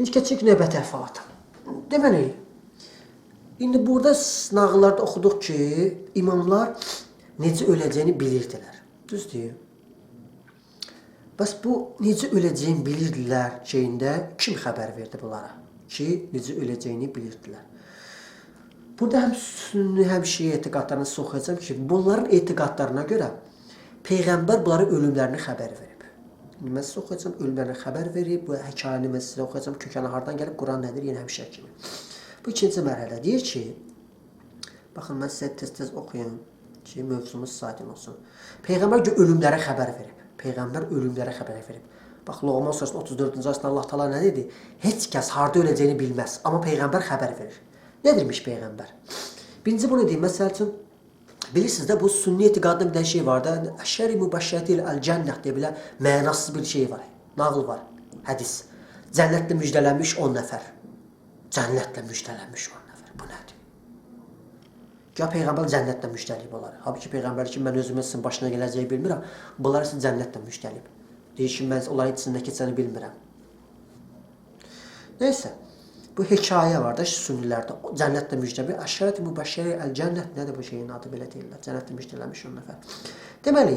İndi keçək növbəti əhvalata. Deməli, indi burada nağıllarda oxuduq ki, imamlar necə öləcəyini bilirdilər. Düzdür? Bəs bu necə öləcəyini bilirdilər şeyində kim xəbər verdi bunlara? Ki, necə öləcəyini bilirdilər. Burada həm sünni, həm şiə etiqadlarını soxacağım ki, bunların etiqadlarına görə Peyğəmbər bunlara ölümlərini xəbər verib. Mən sizə oxuyacağım, ölümlərini xəbər verib, bu hekayəni mən sizə oxuyacağım, kökəni hardan gəlib, Quran nədir, yenə həmişə kimi. Bu ikinci mərhələ deyir ki, baxın, mən sizə tez-tez oxuyum ki, mövzumuz saydın olsun. Peyğəmbər ölümlərə xəbər verib. Peyğəmbər ölümlərə xəbər verib. Bax, Loğman surəsinin 34-cü ayəsində Allah Taala nə dedi? Heç kəs harda öləcəyini bilməz, amma Peyğəmbər xəbər verir. Nədirmiş Peyğəmbər? Birinci bunu deyim, məsəl üçün, bilirsiniz də, bu sünni etiqadında bir şey var da, əşşəri mübəşşəti ilə əl-cənnət deyə bilə mənasız bir şey var, nağıl var, hədis. Cənnətlə müjdələnmiş 10 nəfər. Cənnətlə müjdələnmiş 10 nəfər. Bu nədir? Ya Peyğəmbər cənnətlə müjdəliyib onları. Halbuki Peyğəmbər ki, mən özümün sizin başına gələcəyi bilmirəm, bunlar sizin cənnətlə müjdəliyib. Deyir ki, mən onların içində keçəni bilmirəm. Neysə. Bu hekayə var da sünnilərdə. Cənnətlə müjdəbi. Əşşərət-i mübəşşəri əl-cənnət nədir bu şeyin adı belə deyirlər. Cənnətlə müjdələnmiş 10 nəfər. Deməli,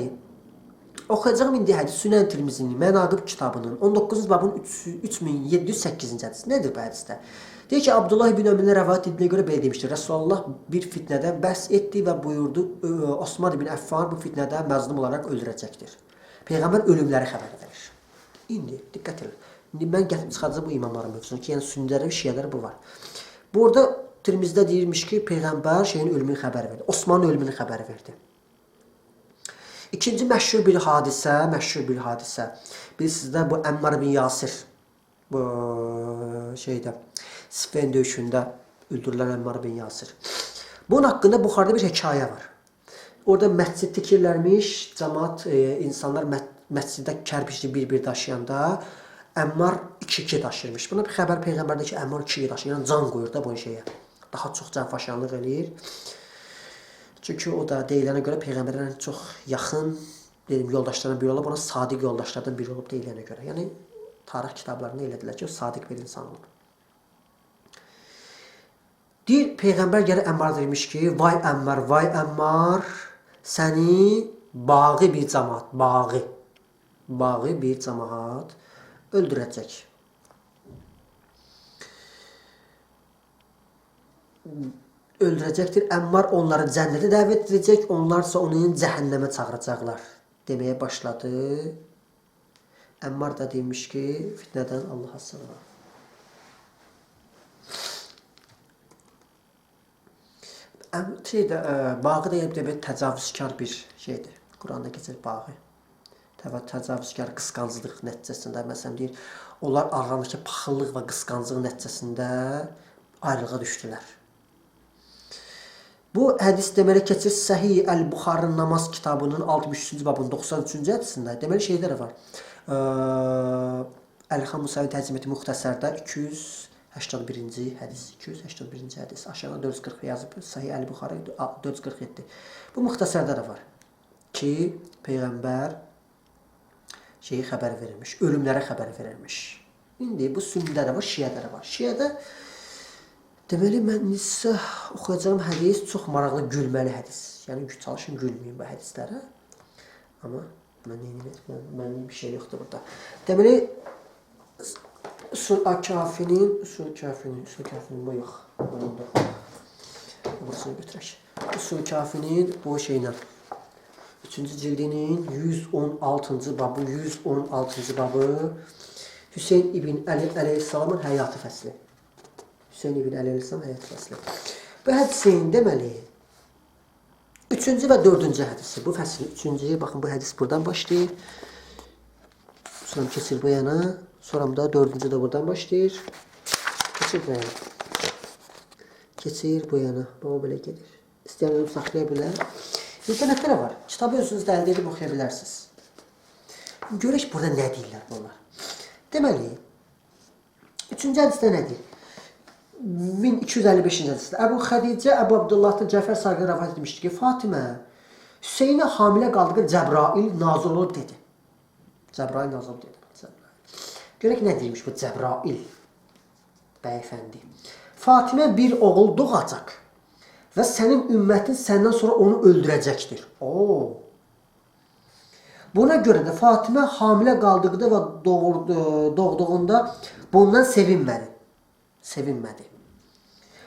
oxuyacağım indi hədis Sünən Tirmizinin Mənaqib kitabının 19-cu babın 3708-ci hədisi. Nədir bu hədisdə? Deyir ki, Abdullah ibn Ömrün rəvayət edildiğinə görə belə demişdir. Resulullah bir fitnədən bəhs etdi və buyurdu, Osman ibn Əffan bu fitnədə məzlum olaraq öldürəcəkdir. Peyğəmbər ölümləri xəbər verir. İndi diqqət edin. İndi mən gətirib çıxacağım bu imamların mövzusunu ki, yəni sünnilərə və şiələrə bu var. Burada Tirmizdə deyilmiş ki, Peyğəmbər şeyin ölümünü xəbər verdi. Osmanın ölümünü xəbər verdi. İkinci məşhur bir hadisə. Bilirsiniz də bu Əmmar bin Yasir bu şeydə Siffin döyüşündə öldürülən Əmmar bin Yasir. Bunun haqqında Buxarıda bir hekayə var. Orada məscid tikirlərmiş, cəmaat, insanlar məsciddə kərpiçli bir-bir daşıyanda Əmmar 2-2 daşıyırmış. Buna bir xəbər Peyğəmbərdə ki, Əmmar 2-2 daşıyır. Yəni can qoyur da bu şeyə. Daha çox canfaşanlıq eləyir. Çünki o da deyilənə görə Peyğəmbərə çox yaxın yoldaşlarından biri olub. Ona sadiq yoldaşlardan biri olub deyilənə görə. Yəni tarix kitablarında elədilər ki, o sadiq bir insan olub. Deyir, Peyğəmbər gəlir Əmmar demiş ki, vay Əmmar, səni bağı bir cəmaat öldürəcək. Öldürəcəkdir. Əmmar onları cənnətə dəvət edəcək, onlarsa onu cəhənnəmə çağıracaqlar deməyə başladı. Əmmar da demiş ki, fitnədən Allaha sığınır. Bağı da yəni təcavüzkar bir şeydir. Quranda keçir bağı. Təcavüzkar qısqanclıq nəticəsində, məsələn deyir, onlar aralarındakı paxıllıq və qısqanclıq nəticəsində ayrılığa düşdülər. Bu hədis deməli keçir Səhih Əl-Buxarın namaz kitabının 63-cü babın 93-cü hədisində. Deməli şeylər var. Əl-Xan Musayın tərcüməti müxtəsərdə 281-ci hədis. 281-ci hədis. Aşağıda 440 yazıb. Səhih Əl-Buxarı 447. Bu müxtəsərdə də var ki, Peyğəmbər şeyi xəbər verilmiş, ölümlərə xəbər verilmiş. İndi bu sünnidə də var, şiədə də var. Şiədə deməli mən sizə oxuyacağım hədis çox maraqlı, gülməli hədis. Yəni çalışın gülməyin bu hədislərə. Amma mən bir şey yoxdur burada. Deməli Usul-Kafinin bu yox. Burasını götürək. Usul-Kafinin bu şeylə 3-cü cildinin 116-cı babı Hüseyn ibn Əli əleyhissalamın həyatı fəsli. Hüseyn ibn Əli əleyhissalamın həyatı fəsli. Bu hədisin deməli 3-cü və 4-cü hədisi. Bu fəsil 3-cü, baxın bu hədis buradan başlayır. Sonra keçir bu yana. Sonra da 4-cü də buradan başlayır. Keçir bu yana. Keçir bu yana. Bu belə gedir. İstəyən ölüb saxlaya bilər. İnternetdə də var. Kitabı özünüzdə əldə edib oxuya bilərsiniz. Görək burada nə deyirlər bunlar. Deməli, 3-cü hədisdə nə deyir? 1255-ci hədisdə Əbu Xədicə Əbu Abdullahdan Cəfər Saqi rəvayət etmişdir ki, Fatimə Hüseynə hamilə qaldığı Cəbrail nazil olub dedi. Cəbrail nazil olub dedi. Görək nə deyirmiş bu Cəbrail. Bəyəfəndi. Fatimə bir oğul doğacaq və sənin ümmətin səndən sonra onu öldürəcəkdir. Oo. Buna görə də Fatimə hamilə qaldıqda və doğduğunda bundan sevinmədi. Sevinmədi.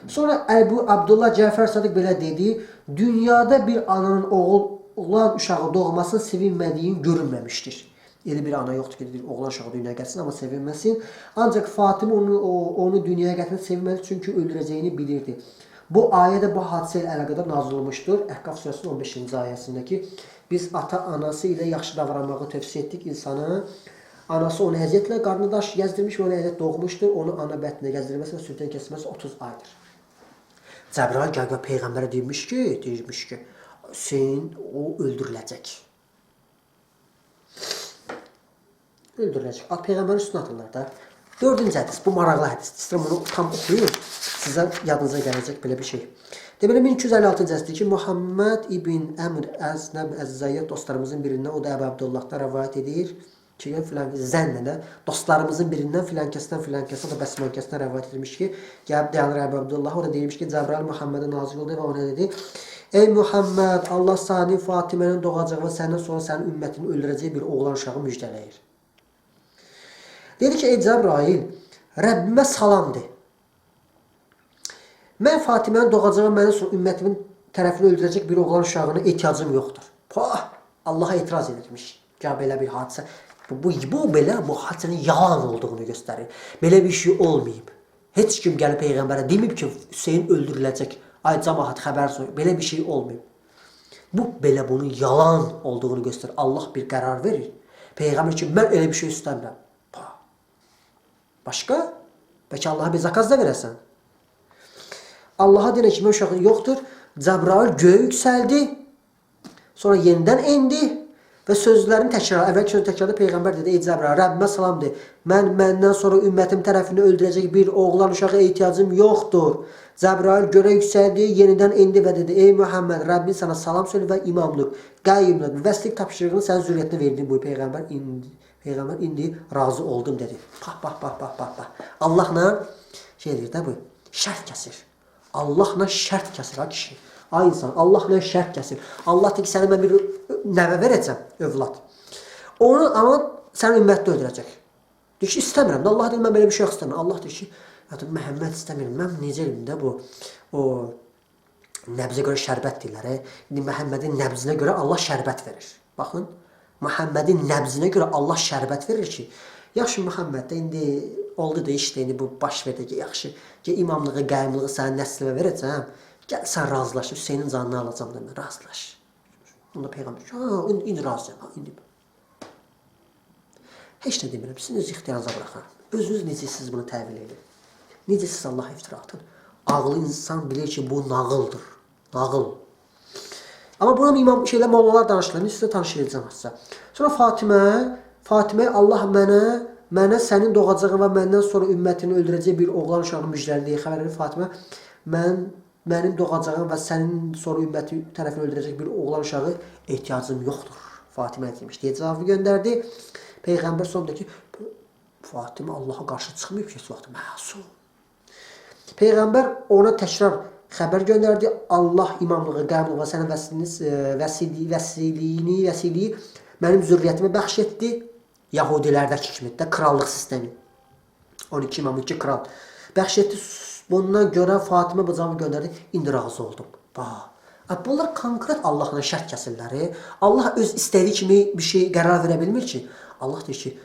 Sonra Əbu Abdullah Cəfər Sadiq belə dedi, dünyada bir ananın oğlan uşağı doğmasını sevinmədiyin görünməmişdir. Elə bir ana yoxdur ki, oğlan uşağı dünyaya gəlsin, amma sevinməsin. Ancaq Fatimə onu dünyaya gətirmək sevinmədi, çünki öldürəcəyini bilirdi. Bu ayə də bu hadisə ilə əlaqədar nazil olmuşdur. Əhqaf surəsinin 15-ci ayəsindəki biz ata-anası ilə yaxşı davranmağı tövsiyə etdik insana. Anası onu əziyyətlə qarnı daş gəzdirmiş və onu əziyyət doğmuşdur. Onu ana bətnində gəzdirilməsi və süddən kəsilməsi 30 aydır. Cəbrail gəlib Peyğəmbərə deyirmiş ki, Hüseyin o öldürüləcək. Öldürüləcək. Peyğəmbərin üstünə atırlar da. 4-cü hədis. Bu maraqlı hədisdir. İstəyirəm bunu tam oxuyun. Sizə yadınıza gələcək belə bir şey. Deməli 1256-cı hədisdir ki, Muhammed ibn Əmr Əznəb Əzzayyət dostlarımızın birindən, o da Əbu Abdullah'dan rəvayət edir ki, zənnələ dostlarımızın birindən filankəsindən o da bəsmankəsindən rəvayət edilmiş ki, gəlib dayanır Əbu Abdullah, o da deyilmiş ki, Cəbrail Muhammedə nazil oldu və ona dedi, ey Muhammed, Allah səni Fatimənin doğacaq və səndən sonra sənin ümmətini öldürəcək bir oğlan uşağı müjdələyir. Dedi ki, ey Cəbrail, Rəbbimə salam de. Mən Fatimənin doğacağı məndən sonra ümmətimin tərəfini öldürəcək bir oğlan uşağına ehtiyacım yoxdur. Allaha etiraz edilmiş. Ya belə bir hadisə. Bu hadisənin yalan olduğunu göstərir. Belə bir şey olmayıb. Heç kim gəlib Peyğəmbərə deməyib ki, Hüseyin öldürüləcək. Ay cəmaət xəbər soyur. Belə bir şey olmayıb. Bu belə bunun yalan olduğunu göstərir. Allah bir qərar verir. Peyğəmbər ki, mən elə bir şey istəmirəm. Başqa? Bəlkə Allaha bir zakaz da verəsən. Allaha deyən ki, uşağı yoxdur. Cəbrail göyə yüksəldi. Sonra yenidən endi. Və sözlərini təkrar, əvvəlki sözü təkrarda Peyğəmbər dedi, ey Cəbrail, Rəbbimə salam de. Məndən sonra ümmətim tərəfini öldürəcək bir oğlan uşağı ehtiyacım yoxdur. Cəbrail göyə yüksəldi, yenidən endi və dedi, ey Muhammed, Rəbbin sana salam söyle və imamlıq, qəyyumluq, vəslik tapşırığını sənin zürriyyətinə verdi bu Peyğəmbər indi razı oldum dedi. Bax. Allahla şey deyir də bu, şərt kəsir. Allahla şərt kəsir ha kişi. Ay insan, Allahla şərt kəsir. Allah deyir ki, sənə mən bir nəvə verəcəm, övlad. Onu ama sən ümmətdə öldürəcək. Deyir ki, istəmirəm. Allah deyir, mən belə bir şey yox istəmirəm. Allah deyir ki, Məhəmməd istəmirəm. Mən necə elim də bu, o nəbzə görə şərbət deyirlər. İndi Məhəmmədin nəbzinə görə Allah şərbət verir. Baxın. Məhəmmədin nəbzinə görə Allah şərbət verir ki, yaxşı Məhəmməd də indi oldu da işte indi bu baş verdi ki, yaxşı ki imamlığı, qəyyumluğu sənin nəslimə verəcəm. Gəl sən razılaş, Hüseynin canını alacam da mən razılaş. Onda Peyğəmbər deyir, indi razıyam, indi. Heç nə demirəm, sizin öz ixtiyarınıza bıraxarım. Özünüz necə siz bunu təvil edin. Necə siz Allah iftira atın. Ağlı insan bilir ki, bu nağıldır. Nağıl. Amma bunu imam mollalar danışırlar. Sizə tanış edəcəm aslında. Sonra Fatimə Allah mənə sənin doğacağın və məndən sonra ümmətini öldürəcək bir oğlan uşağını müjdələdiyi xəbər verir. Fatimə mənim doğacağım və sənin sonra ümməti tərəfini öldürəcək bir oğlan uşağı ehtiyacım yoxdur. Fatimə demiş deyə cavabı göndərdi. Peyğəmbər sonra dedi ki, Fatimə Allaha qarşı çıxmayıb ki, vaxt məsum. Peyğəmbər ona təkrar xəbər göndərdi. Allah imamlığı, qəbul və sənin vəsiliyi mənim zürriyyətimi bəxş etdi. Yahudilərdəki kimi də krallıq sistemi. 12 imam, 2 kral. Bəxş etdi. Bundan görə Fatimə bu cavabı göndərdi. İndi razı oldum. Bunlar konkret Allahla şərt kəsirlər. Allah öz istədiyi kimi bir şey qərar verə bilmir ki. Allah deyir ki,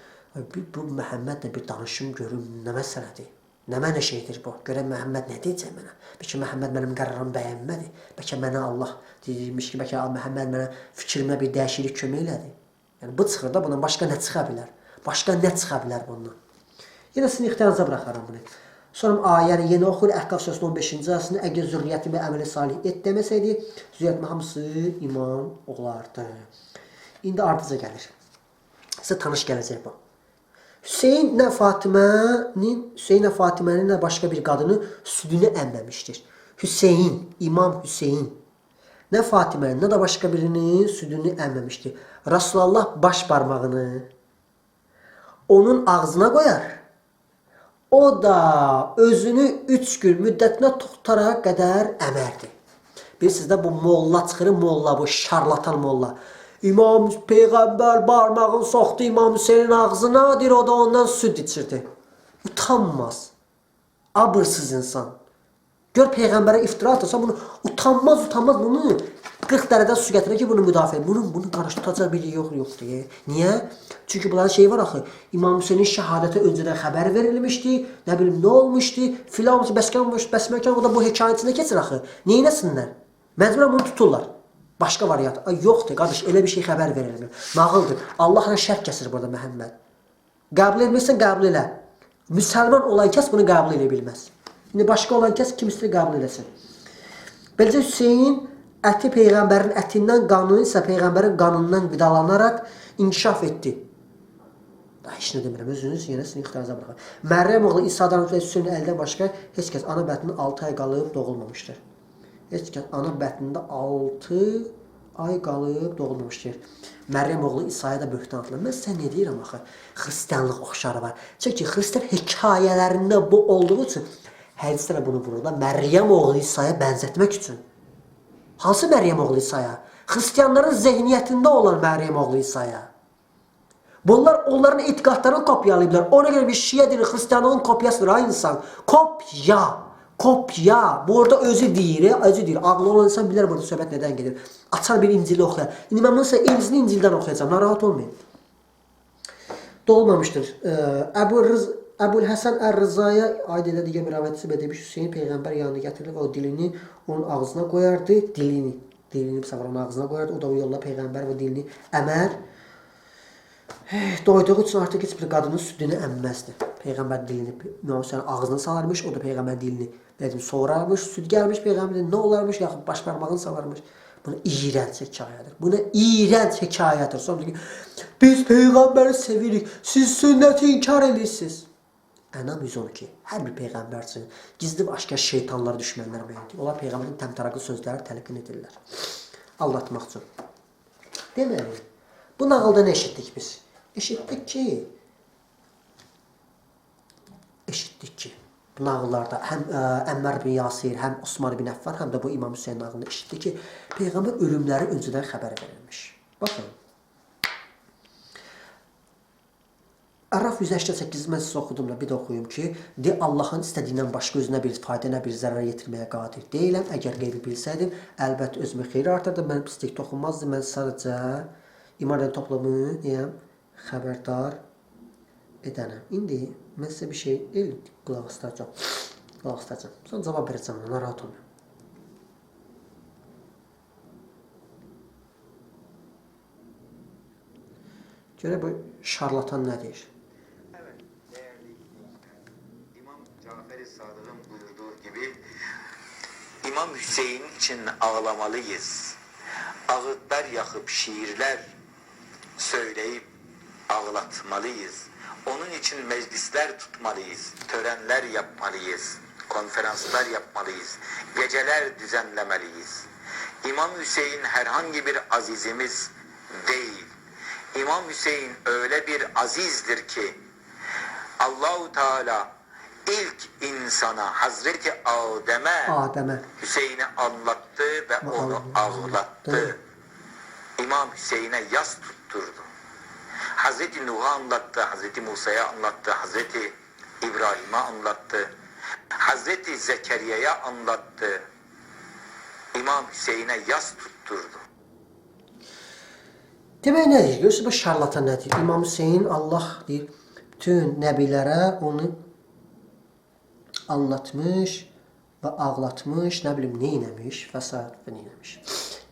bu Məhəmmədlə bir danışım görüm, nə məsələdir? Nə mənə şeydir bu? Görəm Məhəmməd nə deyəcək mənə? Bəlkə Məhəmməd mənim qərarımı bəyənmədi. Bəlkə mənə Allah deyirmiş ki, bəlkə Məhəmməd mənə fikrimə bir dəyişiklik kömək elədi. Yəni bu çıxır da, bundan başqa nə çıxa bilər? Başqa nə çıxa bilər bundan? Yenə sizin ixtiyarınıza bıraxaram bunu. Sonra ayəni yeni oxur, Əhqaf surəsinin 15-ci ayəsində əgər zürriyyətimi əməli salih et deməsəydi, zürriyyətin hamısı imam olardı. İndi ardıca gəlir. Sizə tanış gələcək bu. Hüseyin nə Fatimənin nə başqa bir qadını südünü əmməmişdir. Hüseyin, İmam Hüseyin nə Fatimənin nə də başqa birinin südünü əmməmişdir. Rasulallah baş barmağını onun ağzına qoyar. O da özünü 3 gün müddətinə tutaraq qədər əmərdi. Bilirsiniz də bu molla çıxır, molla, bu şarlatan molla. İmam Peyğəmbər barmağını soxdu İmam Hüseynin ağzına, deyir o da ondan süd içirdi. Utanmaz. Abırsız insan. Gör Peyğəmbərə iftira atırsa bunu utanmaz bunu 40 dərədən su gətirir ki bunu müdafiə edir. Bunu qarışdıracaq biri yox deyə. Niyə? Çünki bunların şeyi var axı. İmam Hüseynin şəhadəti öncədən xəbər verilmişdi. Nə bilim nə olmuşdu? Filan bəsməkən o da bu hekayə içində keçir axı. Neynəsinlər? Məcburən bunu tuturlar. Başqa variant. Yoxdur qardaş, elə bir şey xəbər verilmir. Nağıldır. Allahla şərt kəsir burada Məhəmməd. Qəbul etmirsən, qəbul elə. Müsəlman olan kəs bunu qəbul edə bilməz. İndi başqa olan kəs kim istəyir qəbul eləsin. Beləcə Hüseyin əti Peyğəmbərin ətindən, qanı isə Peyğəmbərin qanından vidalanaraq inkişaf etdi. Daha heç nə demirəm, özünüz yenə sizin ixtiyarınıza bıraxın. Məryəm oğlu İsa'dan və Hüseynin əldən başqa heç kəs ana bətnində 6 ay qalıb doğulmamışdır. Heç kəs ana bətnində 6 ay qalıb doğulmamışdır. Məryəm oğlu İsa'ya da böhtan atılır. Mən sizə nə deyirəm axı? Xristianlıq oxşarı var. Çünki Xristian hekayələrində bu olduğu üçün hədislərə bunu vurur da Məryəm oğlu İsa'ya bənzətmək üçün. Hansı Məryəm oğlu İsa'ya? Xristianların zehniyyətində olan Məryəm oğlu İsa'ya. Bunlar onların etiqadlarını kopyalayıblar. Ona görə bir şiə deyir, Xristianlığın kopyasıdır ha insan. Kopya. Burada özü deyir. Ağlı olan insan bilər burada söhbət nədən gedir. Açar bir İncili oxuyar. İndi mən bunu sizə İncildən oxuyacağım. Narahat olmayın. Dolmamışdır. Əbul-Həsən Ər-Rızaya aid elə digər bir rəvayətçisi demiş, Hüseyin Peyğəmbər yanına gətirir və o dilini onun ağzına qoyardı. Dilini onun ağzına qoyardı. O da o yolla Peyğəmbər və dilini əmər. Doyduğu üçün artıq heç bir qadının südünü əmməzdi. Peyğəmbər dilini Hüseyin ağzına salarmış, o da Peyğəmbər dilini soğurarmış, süd gəlmiş Peyğəmbər nə olarmış, yaxud baş parmağını salarmış. Buna iğrənc hekayədir. Sonra deyir ki, biz Peyğəmbəri sevirik, siz sünnəti inkar edirsiniz. Ənam 112. Hər bir Peyğəmbər üçün gizli və aşkar şeytanlar, düşmənlər beğendir. Onlar Peyğəmbərin təmtəraqlı sözləri təlqin edirlər. Aldatmaq üçün. Deməli, bu nağılda nə eşitdik biz? Eşitdik ki, bu nağıllarda həm Əmmar bin Yasir, həm Osman bin Əffan, həm də bu İmam Hüseyin nağılında eşitdik ki, Peyğəmbər ölümləri öncədən xəbər verilmiş. Baxın. Ərraf 188 mən sizə oxudum da bir də oxuyum ki, Allahın istədiyindən başqa özünə bir fayda, nə bir zərər yetirməyə qadir deyiləm. Əgər qeybi bilsəydim, əlbəttə özümü xeyri artırdı, mən pislik toxunmazdı. Mən sadəcə imarət toplumu xəbərdar edənəm. İndi mən sizə bir şey qulaq asacağım. Sonra cavab verəcəm, narahat olmayın. Görə bu şarlatan nə deyir? İmam Hüseyin için ağlamalıyız. Ağıtlar yakıp şiirler söyleyip ağlatmalıyız. Onun için meclisler tutmalıyız, törenler yapmalıyız, konferanslar yapmalıyız, geceler düzenlemeliyiz. İmam Hüseyin herhangi bir azizimiz değil. İmam Hüseyin öyle bir azizdir ki Allahu Teala İlk insana Hazreti Adem'e Hüseyin'i anlattı ve onu ağlattı. İmam Hüseyin'e yas tutturdu. Hazreti Nuh'a anlattı, Hazreti Musa'ya anlattı, Hazreti İbrahim'e anlattı, Hazreti Zekeriya'ya anlattı. İmam Hüseyin'e yas tutturdu. Demək nə deyir? Görürsünüz bu şarlatan nə deyir? İmam Hüseyin Allah deyir, bütün nəbilərə onu anlatmış və ağlatmış, nə bilim, neynəmiş və s. və neynəmiş.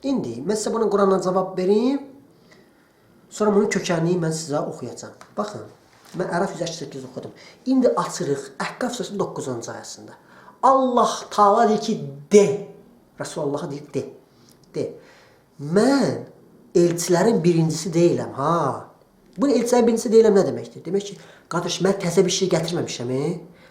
İndi, mən sizə buna Qurandan cavab vereyim, sonra bunun kökənini mən sizə oxuyacağım. Baxın, mən Əraf 188 oxudum. İndi açırıq Əhqaf surəsinin 9-cu ayəsində. Allah Taala deyir ki, de. Rəsulullah'a deyir, de. Mən elçilərin birincisi deyiləm, ha. Bu elçilərin birincisi deyiləm nə deməkdir? Demək ki, qardaş, mən təzə bir şey gətirməmişəm,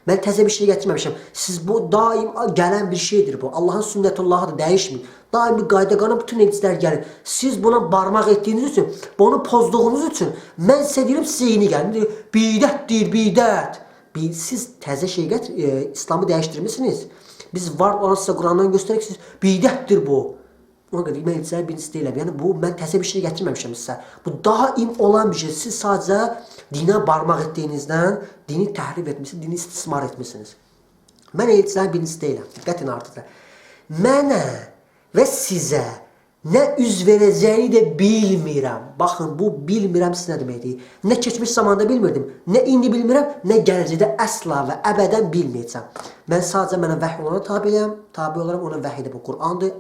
Mən təzə bir şey gətirməmişəm. Siz bu daim gələn bir şeydir bu. Allahın sünnətullahı da dəyişmir. Daim bir qayda qanun bütün elçilər gəlir. Siz buna barmaq etdiyiniz üçün, bunu pozduğunuz üçün mən sizə deyirəm, sizə yeni gəlin. Bidət deyir, bidət. Siz təzə şey İslamı dəyişdirmisiniz. Biz var olan sizə Qurandan göstərirsiniz. Bidətdir bu. Ona görə mən sizə birincisi deyiləm. Yəni bu mən təzə bir şey gətirməmişəm sizə. Bu daim olan bir şey. Siz sadəcə dinə barmaq etdiyinizdən dini təhrif etmisiniz, dini istismar etmisiniz. Mən elçilərin birincisi deyiləm. Diqqətin artıqda. Mənə və sizə nə üz verəcəyini də bilmirəm. Baxın, bu bilmirəm siz nə deməkdir? Nə keçmiş zamanda bilmirdim, nə indi bilmirəm, nə gələcəkdə əsla və əbədən bilməyəcəm. Mən sadəcə mənə vəhy olana tabiyəm, tabi olaram, ona vəhiydir, bu Qur'andır.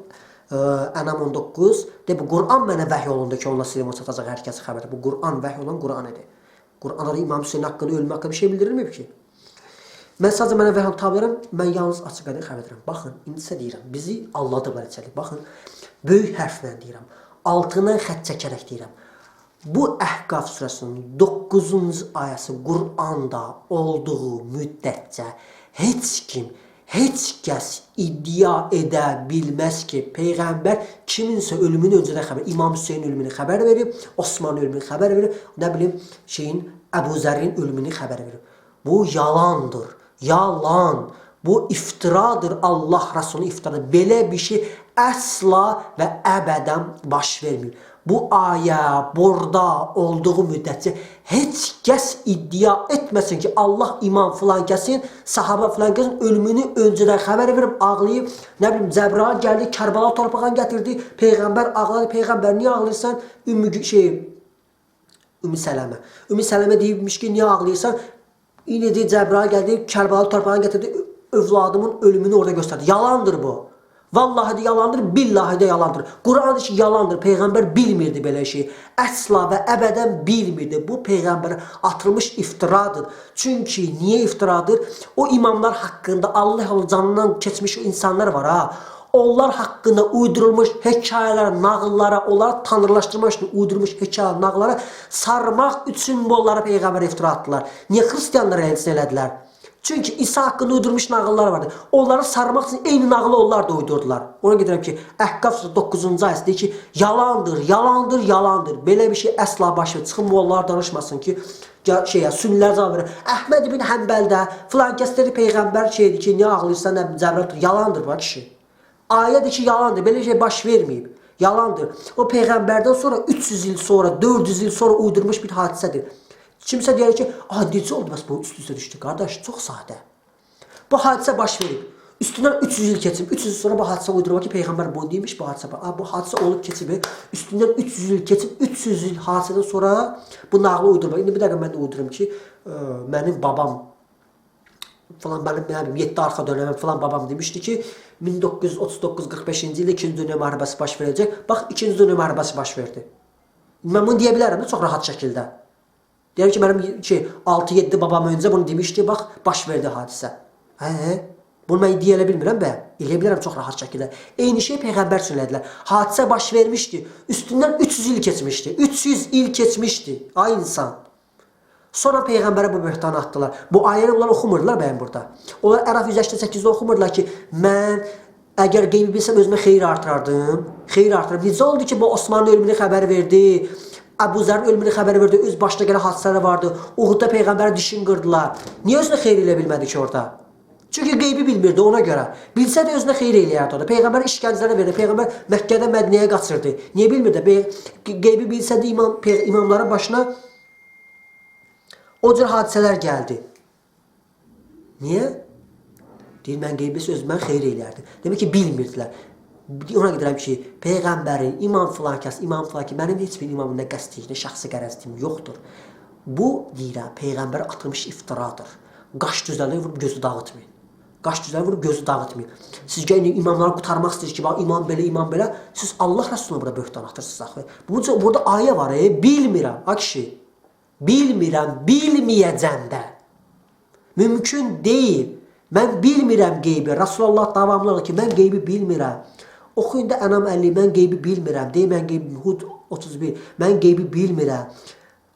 Ənam 19, bu Qur'an mənə vəhy olundu ki, onunla silimə çatacaq hər kəsi xəbərdir. Bu Qur'an vəhy olan Qur'an idi. Qur'anlarda İmam Hüseyin haqqında, ölümü haqqında bir şey bildirilməyib ki. Mən sadəcə mənə vəhy tabiyəm, mən yalnız açıq qədər xəbər edirəm. Baxın, indi sizə deyirəm, bizi aldadıblar içəlik. Baxın, böyük hərflə deyirəm, altından xət çəkərək deyirəm. Bu Əhqaf surəsinin 9-cu ayəsi Qur'anda olduğu müddətcə heç kim, heç kəs iddia edə bilməz ki, Peyğəmbər kiminsə ölümünü öncədən xəbər, İmam Hüseyin ölümünü xəbər verib, Osmanın ölümünü xəbər verib, nə bilim, Əbu Zərrin ölümünü xəbər verib. Bu yalandır, yalan. Bu iftiradır, Allah Resulü iftiradır. Belə bir şey əsla və əbədən baş vermir. Bu ayə burada olduğu müddətcə heç kəs iddia etməsin ki, Allah imam filan kəsin, sahaba filan kəsin ölümünü öncədən xəbər verib, ağlayıb, nə bilim, Cəbrail gəldi, Kərbala torpağını gətirdi, Peyğəmbər ağladı, Peyğəmbər niyə ağlayırsan? Ümmü Sələmə. Ümmü Sələmə deyibmiş ki, niyə ağlayırsan? Yine deyir, Cəbrail gəldi, Kərbala torpağını gətirdi, övladımın ölümünü orada göstərdi. Yalandır bu. Vallahi de yalandır, billahi de yalandır. Kur'an işi yalandır. Peyğəmbər bilmirdi belə şey. Əsla və əbədən bilmirdi. Bu Peyğəmbərə atılmış iftiradır. Çünki niyə iftiradır? O imamlar haqqında Allah yolu canından keçmiş insanlar var ha. Onlar haqqında uydurulmuş hekayələr, nağıllara, onları tanrılaşdırmaq üçün uydurulmuş hekayələr, nağıllara sarmaq üçün bu onlara Peyğəmbərə iftira atdılar. Niyə xristiyanlara elçin elədilər? Çünki İsa haqqında uydurmuş nağıllar vardı. Onları sarmaq üçün eyni nağılı onlar da uydurdular. Ona gedirəm ki, Əhqaf 9-cu ayəsi deyir ki, yalandır, yalandır, yalandır. Belə bir şey əsla baş verir. Çıxın onlar danışmasın ki, sünnilər cavab verir. Əhməd ibn Həmbəldə filan kəsləri Peyğəmbər şeydir ki, niyə ağlayırsan, Cəbrail? Yalandır bu kişi. Ayədir ki, yalandır. Belə şey baş verməyib. Yalandır. O Peyğəmbərdən sonra 300 il sonra, 400 il sonra uydurmuş bir hadisədir. Kimsə deyir ki, necə oldu bəs bu üst-üstə düşdü? Qardaş, çox sadə. Bu hadisə baş verib. Üstündən 300 il keçib. 300 il sonra bu hadisə uydurma ki, Peyğəmbər bu deymiş, bu hadisə. Bu hadisə olub keçib. Üstündən 300 il keçib, 300 il hadisədən sonra bu nağlı uydurma. İndi bir dəqiqə mən də uydurum ki, mənim babam falan, mənim 7 arxa dönəmim falan babam demişdi ki, 1939-45-ci ildə 2-ci Dünya müharibəsi baş verəcək. Bax, 2-ci Dünya müharibəsi baş verdi. Mən bunu deyə bilərəm çox rahat şəkildə. Deyir ki, mənim 6-7 babam öncə bunu demişdi, bax, baş verdi hadisə. Bunu mən deyə bilmirəm bə, eləyə bilərəm çox rahat şəkildə. Eyni şey Peyğəmbər üçün elədilər. Hadisə baş vermişdi, üstündən 300 il keçmişdi. 300 il keçmişdi, ay insan. Sonra Peyğəmbərə bu böhtanı atdılar. Bu ayəni onlar oxumurdular bəyəm burada. Onlar Əraf 188-də oxumurdular ki, mən əgər qeybi bilsəm özümə xeyir artırardım. Xeyir artırardım. Necə oldu ki, bu Osmanlı ölümünü xəbər verdi? Əbu Zərrin ölümünü xəbər verdi, öz başına gələn hadisələr vardı. Uhudda Peyğəmbərə dişin qırdılar. Niyə özünə xeyir elə bilmədi ki orada? Çünki qeybi bilmirdi ona görə. Bilsə də özünə xeyir eləyərdi orada. Peyğəmbər işgəncələrə verdi. Peyğəmbər Məkkədə Mədinəyə qaçırdı. Niyə bilmirdi? Qeybi bilsə də imamların başına o cür hadisələr gəldi. Niyə? Deyir, mən qeybi özümə xeyir eləyərdim. Demək ki, bilmirdilər. Ona gedirəm ki, Peyğəmbərin, imam filan kəs, mənim heç bir imamın nə qəsdiyini, şəxsi qərəzdiyim yoxdur. Bu, deyirəm, Peyğəmbərə atılmış iftiradır. Qaş düzələri vurub gözü dağıtmayın. Qaş düzələri vurub gözü dağıtmayın. Siz gəlin imamları qutarmaq istəyir ki, imam belə, imam belə. Siz Allah Rəsuluna burada böhtan atırsınız axı. Burada ayə var, bilmirəm, kişi. Bilmirəm, bilməyəcəm də. Mümkün deyil. Mən bilmirəm qeybi. Rasulullah davamlı ki, mən qeybi bilmirəm. Oxuyun da Ənam 50, mən qeybi bilmirəm. Deyim, mən qeybi, Hud 31, mən qeybi bilmirəm.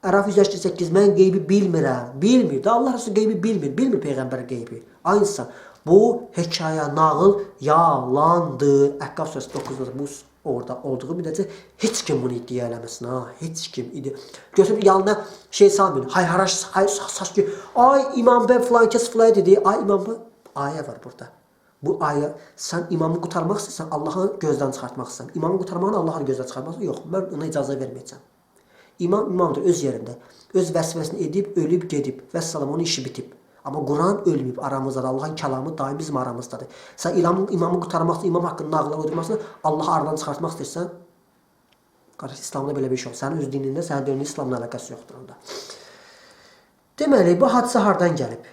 Əraf 188, mən qeybi bilmirəm. Bilmir. Da Allah Resulü qeybi bilmir. Bilmir Peyğəmbər qeybi. Aynısı. Bu hekayə, nağıl yalandır. Əhqaf surəsi 9-da bu Orada olduğu müddətcə heç kim bunu iddia eləməsin ha. Heç kim idi. Götürüb yanına şey salmayın. Hay saç ki, ay İmam bəy filan kəs filan dedi. Ay İmam bəy ayə var burada. Bu ayə sən imamı qurtarmaq istəsən, Allahı gözdən çıxartmaq istəsən. İmamı qurtarmağını Allahı gözdən çıxartmaq yox. Mən ona icazə verməyəcəm. İmam imamdır öz yerində. Öz vəzifəsini edib, ölüb, gedib. Vəssalam, onun işi bitib. Amma Quran ölməyib aramızdadır. Allahın kəlamı daim bizim aramızdadır. Sən imamı qurtarmaq istəyirsən, imam haqqında nağıllar uydurmaq istəyirsən, Allahı aradan çıxartmaq istəyirsən, qardaş, İslamda belə bir şey yox. Sənin öz dinində, sənin dinin İslamla əlaqəsi yoxdur onda. Deməli, bu hadisə hardan gəlib?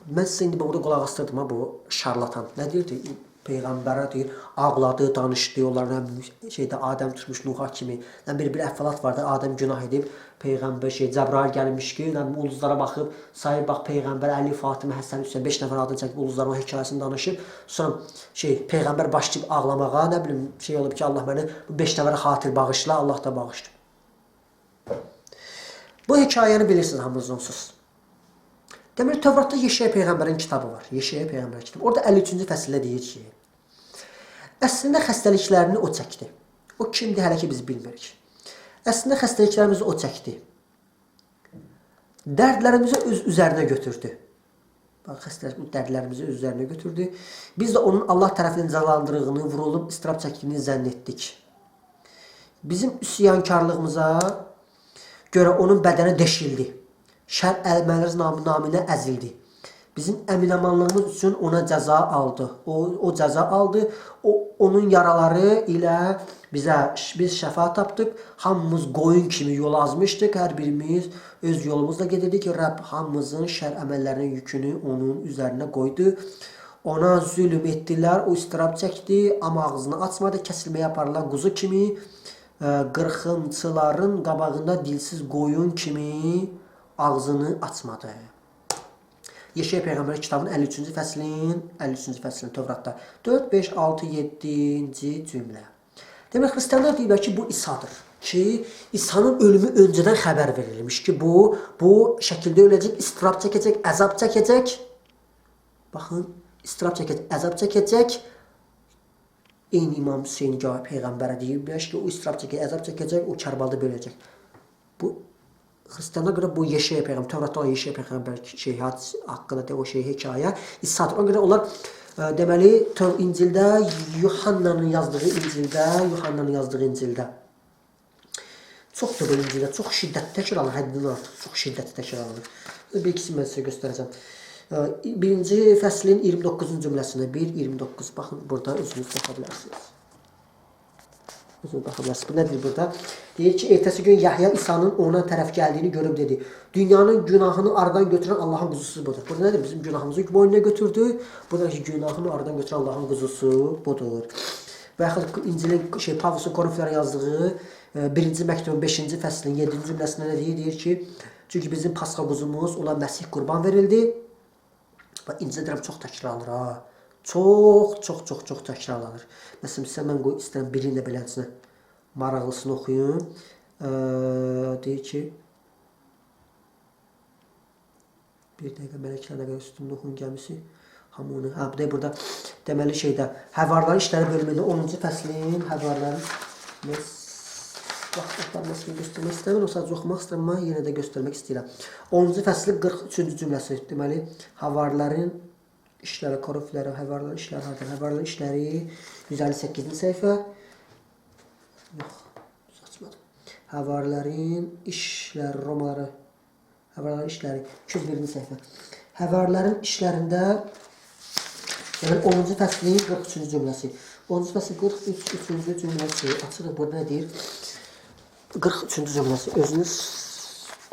Mən sizə indi burada qulaq astırdım ha, bu şarlatan. Nə deyirdi? Peyğəmbərə deyir, ağladı, danışdı, onlarla Adəm tutmuş Nuh'a kimi. Bir əhvalat vardı, Adəm günah edib, Peyğəmbər Cəbrail gəlmiş ki, ulduzlara baxıb, sayır bax Peyğəmbər, Əli, Fatimə, Həsən, Hüseyin 5 nəfər adını çəkib ulduzların hekayəsini danışıb. Sonra Peyğəmbər başlayıb ağlamağa, nə bilim olub ki, Allah məni bu 5 nəfərə xatir bağışla, Allah da bağışdı. Bu hekayəni bilirsiniz hamınız onsuz. Deməli, Tövratda Yeşaya Peyğəmbərin kitabı var. Yeşaya Peyğəmbərin kitabı. Orada 53-cü fəsildə deyir ki, əslində xəstəliklərini o çəkdi. O kimdir, hələ ki biz bilmirik. Əslində xəstəliklərimizi o çəkdi. Dərdlərimizi öz üzərinə götürdü. Bax, dərdlərimizi öz üzərinə götürdü. Biz də onun Allah tərəfindən cəzalandırığını, vurulub, istirab çəkdiyini zənn etdik. Bizim üsyankarlığımıza görə onun bədəni deşildi. Şər əlmələr naminə əzildi. Bizim əminamanlığımız üçün ona cəza aldı. O cəza aldı. Onun yaraları ilə biz şəfa tapdıq. Hamımız qoyun kimi yol azmışdıq. Hər birimiz öz yolumuzla gedirdik. Rəbb hamımızın şər əməllərinin yükünü onun üzərinə qoydu. Ona zülm etdilər. O istirab çəkdi. Amma ağzını açmadı. Kəsilməyə aparılan quzu kimi, qırxınçıların qabağında dilsiz qoyun kimi ağzını açmadı. Yeşaya Peyğəmbərin kitabının 53-cü fəslin Tövratda 4, 5, 6, 7-ci cümlə. Demək, xristianlar deyirlər ki, bu İsa'dır. Ki, İsa'nın ölümü öncədən xəbər verilmiş ki, bu şəkildə öləcək, istirab çəkəcək, əzab çəkəcək. Baxın, istirab çəkəcək, əzab çəkəcək. Eyni İmam Hüseyin Peyğəmbərə deyirlər ki, o istirab çəkəcək, əzab çəkəcək, o Kərbalda böləcək. Bu Xristianlara görə bu Yeşaya Peyğəmbər, Tövratda olan Yeşaya Peyğəmbər haqqında o hekayə İsa'dır. Ona görə onlar deməli İncildə, Yuhannanın yazdığı İncildə çoxdur bu İncildə, çox şiddətli təkrarlanır, həddindən artıq çox şiddətli təkrarlanır. Bir ikisini mən sizə göstərəcəm. 1-ci fəslin 29-cu cümləsində 1:29 baxın, burada özünüz baxa bilərsiniz. Bu nədir burada? Deyir ki, ertəsi gün Yahya İsa'nın ona tərəf gəldiyini görüb dedi. Dünyanın günahını aradan götürən Allahın quzusu budur. Burada nədir? Bizim günahımızı boynuna götürdü. Burada ki, günahını aradan götürən Allahın quzusu budur. Və yaxud İncilin Pavlusun Korinflərə yazdığı 1-ci məktubun 5-ci fəslinin 7-ci cümləsində nə deyir? Deyir ki, çünki bizim Pasxa quzumuz olan Məsih qurban verildi. Və İncildə çox təkrarlanır ha. Çox təkrarlanır. Məsələn, mən istəyirəm birini də beləsinə maraqlısını oxuyun. Deyir ki, bir dəqiqə mələklərə qədər üstünün oxuyun gəmisi. Hamını. Bu da burada deməli Həvarların işləri bölümündə 10-cu fəslin Həvarların vaxtlarını göstərmək istəmirəm, o sadəcə oxumaq istəyirəm, amma yenə də göstərmək istəyirəm. 10-cu fəslin 43-cü cümləsi. Deməli, Həvarların İşləri, Korinflərə, Həvarların işləri hardan? Həvarların işləri 158-ci səhifə. Yox, açmadım. Həvarların işləri, Romaları. Həvarların işləri 201-ci səhifə. Həvarların işlərində 10-cu fəslin 43-cü cümləsi. 10-cu fəslin 43-cü cümləsi. Açırıq, burada nə deyir? 43-cü cümləsi. Özünüz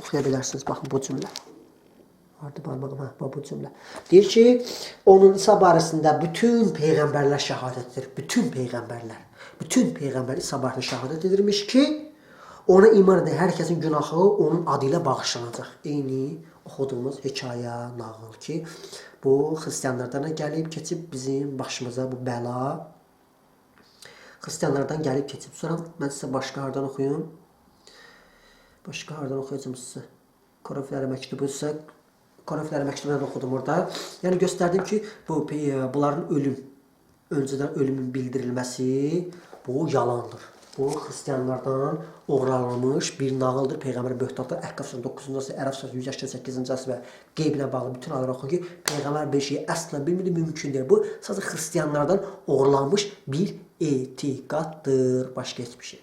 oxuya bilərsiniz. Baxın, bu cümlə. Vardı barmağım, bu cümlə. Deyir ki, onun İsa barəsində bütün peyğəmbərlər şəhadətdir. Bütün peyğəmbər İsa barəsində şəhadət edirmiş ki, ona iman edən hər kəsin günahı onun adı ilə bağışlanacaq. Eyni oxuduğumuz hekayə, nağıl ki, bu xristianlardan gəlib keçib bizim başımıza bu bəla xristianlardan gəlib keçib. Sonra mən sizə başqa hardan oxuyum? Başqa hardan oxuyacağım sizə? Korinflərə məktubu sizə Korinflərə məktubunu oxudum orada. Yəni göstərdim ki, bunların ölüm öncədən ölümün bildirilməsi bu yalandır. Bu xristianlardan oğurlanmış bir nağıldır. Peyğəmbər böhtanlar Əhqaf 9-cu əsr, Ərəf 188-ci əsr və qeyblə bağlı bütün halları oxuyun ki, Peyğəmbər bir şeyi əsla bilmirdi, mümkün deyil. Bu sadəcə xristianlardan oğurlanmış bir etiqaddır, başqa heç bir şey.